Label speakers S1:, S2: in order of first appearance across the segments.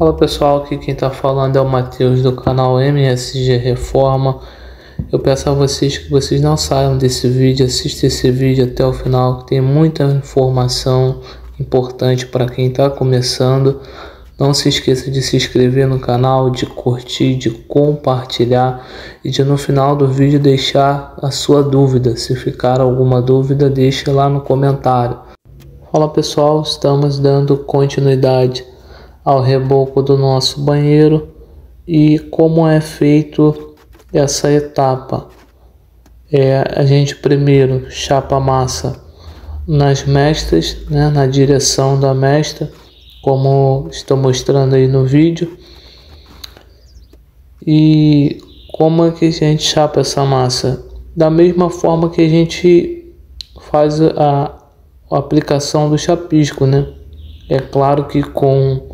S1: Fala pessoal, aqui quem está falando é o Matheus do canal MSG Reforma. Eu peço a vocês que vocês não saiam desse vídeo, assistam esse vídeo até o final, que tem muita informação importante para quem está começando. Não se esqueça de se inscrever no canal, de curtir, de compartilhar e de no final do vídeo deixar a sua dúvida. Se ficar alguma dúvida, deixe lá no comentário. Fala pessoal, estamos dando continuidade ao reboco do nosso banheiro e como é feito essa etapa. A gente primeiro chapa a massa nas mestras, na direção da mestra, como estou mostrando aí no vídeo. E como é que a gente chapa essa massa? Da mesma forma que a gente faz a aplicação do chapisco, É claro que com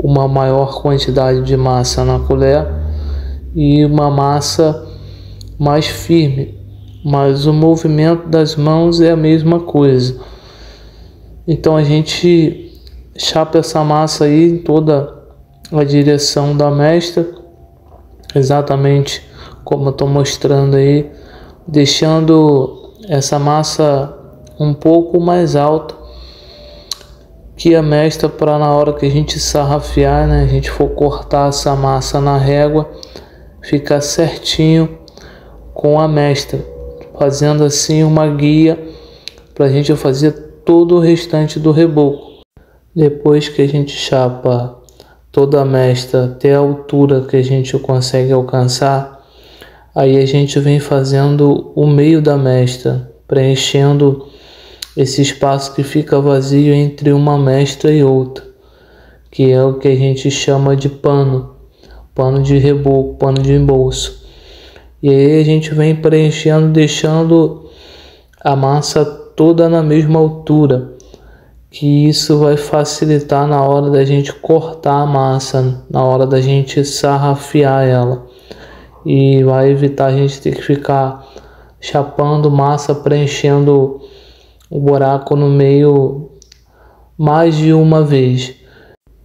S1: uma maior quantidade de massa na colher e uma massa mais firme, mas o movimento das mãos é a mesma coisa. Então a gente chapa essa massa aí em toda a direção da mestra, exatamente como eu estou mostrando aí, deixando essa massa um pouco mais alta que a mestra, para na hora que a gente sarrafiar, a gente for cortar essa massa na régua, ficar certinho com a mestra, fazendo assim uma guia para a gente fazer todo o restante do reboco. Depois que a gente chapa toda a mestra até a altura que a gente consegue alcançar, aí a gente vem fazendo o meio da mestra, preenchendo esse espaço que fica vazio entre uma mestra e outra, que é o que a gente chama de pano de reboco, pano de embolso. E aí a gente vem preenchendo, deixando a massa toda na mesma altura, que isso vai facilitar na hora da gente cortar a massa, na hora da gente sarrafiar ela, e vai evitar a gente ter que ficar chapando massa, preenchendo o buraco no meio mais de uma vez.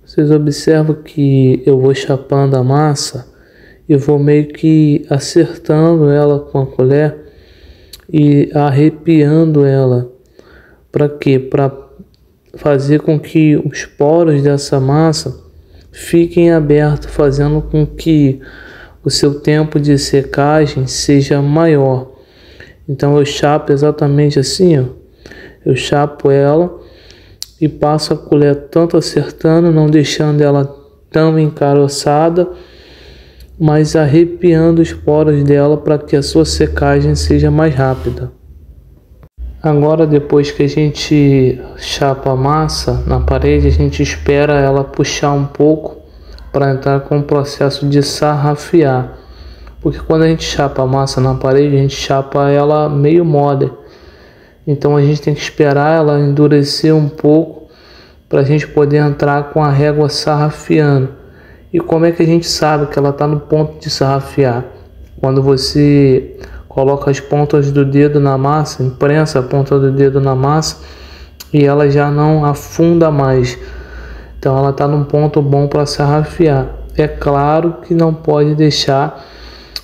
S1: Vocês observam que eu vou chapando a massa e vou meio que acertando ela com a colher e arrepiando ela. Para quê? Para fazer com que os poros dessa massa fiquem abertos, fazendo com que o seu tempo de secagem seja maior. Então eu chapo exatamente assim, Eu chapo ela e passo a colher tanto acertando, não deixando ela tão encaroçada, mas arrepiando os poros dela para que a sua secagem seja mais rápida. Agora, depois que a gente chapa a massa na parede, a gente espera ela puxar um pouco para entrar com o processo de sarrafiar. Porque quando a gente chapa a massa na parede, a gente chapa ela meio mole. Então a gente tem que esperar ela endurecer um pouco para a gente poder entrar com a régua sarrafiando. E como é que a gente sabe que ela está no ponto de sarrafiar? Quando você coloca as pontas do dedo na massa, imprensa a ponta do dedo na massa e ela já não afunda mais. Então ela está num ponto bom para sarrafiar. É claro que não pode deixar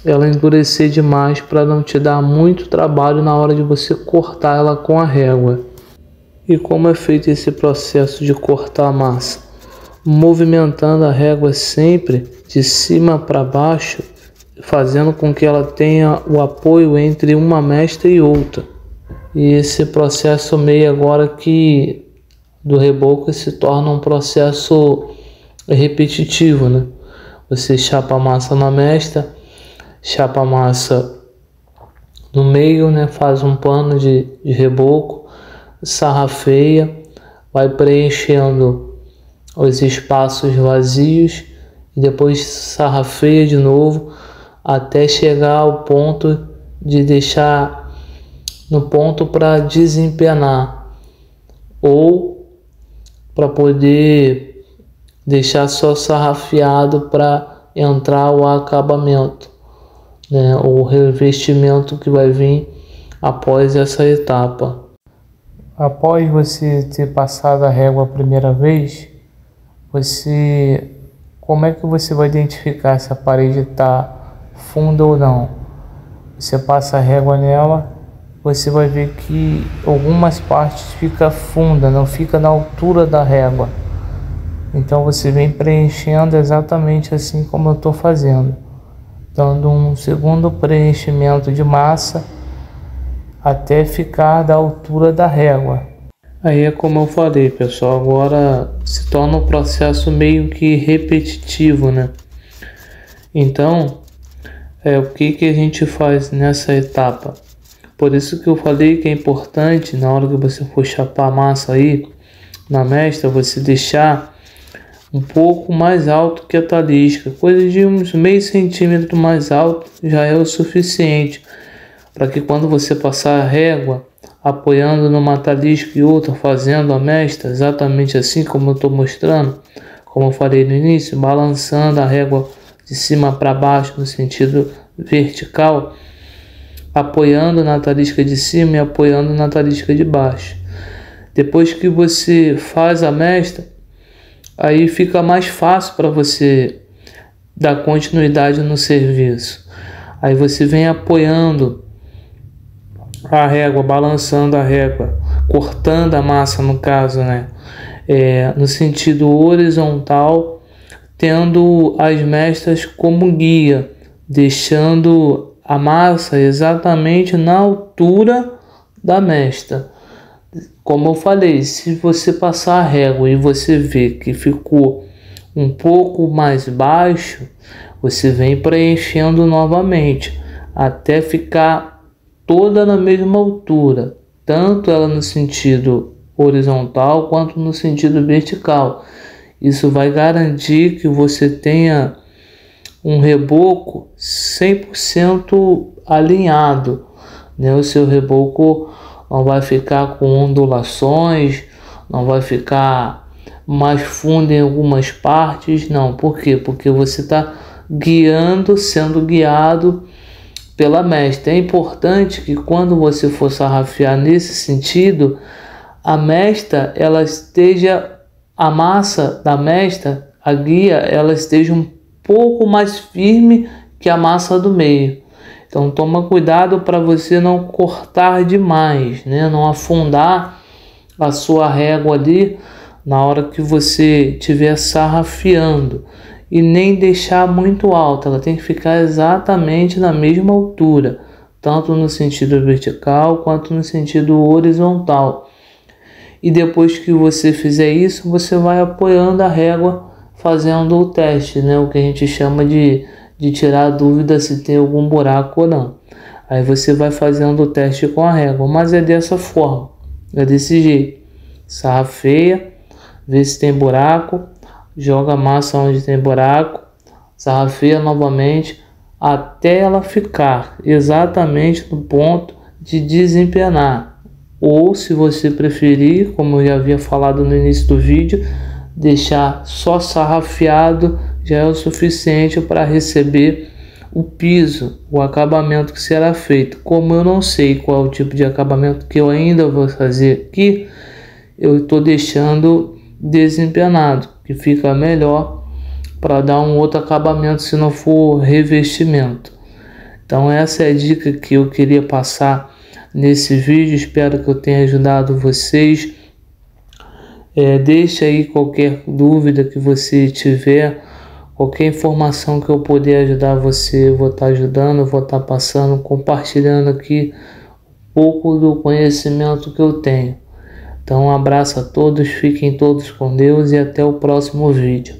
S1: ela endurecer demais para não te dar muito trabalho na hora de você cortar ela com a régua. E como é feito esse processo de cortar a massa? Movimentando a régua sempre de cima para baixo, fazendo com que ela tenha o apoio entre uma mestra e outra. E esse processo meio agora que do reboco se torna um processo repetitivo, Você chapa a massa na mestra, chapa a massa no meio, Faz um pano de reboco, sarrafeia, vai preenchendo os espaços vazios e depois sarrafeia de novo até chegar ao ponto de deixar no ponto para desempenar ou para poder deixar só sarrafiado para entrar o acabamento. O revestimento que vai vir após essa etapa. Após você ter passado a régua a primeira vez, você Como é que você vai identificar se a parede está funda ou não? Você passa a régua nela, você vai ver que algumas partes fica funda, não fica na altura da régua. Então você vem preenchendo exatamente assim como eu estou fazendo, dando um segundo preenchimento de massa até ficar da altura da régua. Aí é como eu falei, pessoal, agora se torna um processo meio que repetitivo, né? Então, o que a gente faz nessa etapa? Por isso que eu falei que é importante, na hora que você for chapar a massa aí, na mestra, você deixar um pouco mais alto que a talisca, coisa de uns meio centímetro mais alto já é o suficiente, para que quando você passar a régua, apoiando numa talisca e outra, fazendo a mestra, exatamente assim como eu estou mostrando, como eu falei no início, balançando a régua de cima para baixo no sentido vertical, apoiando na talisca de cima e apoiando na talisca de baixo. Depois que você faz a mestra, aí fica mais fácil para você dar continuidade no serviço. Aí você vem apoiando a régua, balançando a régua, cortando a massa no caso, né? No sentido horizontal, tendo as mestras como guia, deixando a massa exatamente na altura da mestra. Como eu falei, se você passar a régua e você ver que ficou um pouco mais baixo, você vem preenchendo novamente até ficar toda na mesma altura, tanto ela no sentido horizontal quanto no sentido vertical. Isso vai garantir que você tenha um reboco 100% alinhado, né? O seu reboco não vai ficar com ondulações, não vai ficar mais fundo em algumas partes, não. Por quê? Porque você está sendo guiado pela mestra. É importante que quando você for sarrafiar nesse sentido, a mestra, a massa da mestra, a guia, ela esteja um pouco mais firme que a massa do meio. Então toma cuidado para você não cortar demais, né? Não afundar a sua régua ali na hora que você estiver sarrafiando. E nem deixar muito alta, ela tem que ficar exatamente na mesma altura, tanto no sentido vertical quanto no sentido horizontal. E depois que você fizer isso, você vai apoiando a régua, fazendo o teste, né? O que a gente chama de tirar a dúvida se tem algum buraco ou não. Aí você vai fazendo o teste com a régua, mas é dessa forma, é desse jeito. Sarrafeia, vê se tem buraco, joga a massa onde tem buraco, sarrafeia novamente até ela ficar exatamente no ponto de desempenar. Ou, se você preferir, como eu já havia falado no início do vídeo, deixar só sarrafiado já é o suficiente para receber o piso, o acabamento que será feito. Como eu não sei qual é o tipo de acabamento que eu ainda vou fazer aqui, eu estou deixando desempenado, que fica melhor para dar um outro acabamento se não for revestimento. Então essa é a dica que eu queria passar nesse vídeo. Espero que eu tenha ajudado vocês. Deixa aí qualquer dúvida que você tiver, qualquer informação que eu puder ajudar você, eu vou estar ajudando, eu vou estar passando, compartilhando aqui um pouco do conhecimento que eu tenho. Então um abraço a todos, fiquem todos com Deus e até o próximo vídeo.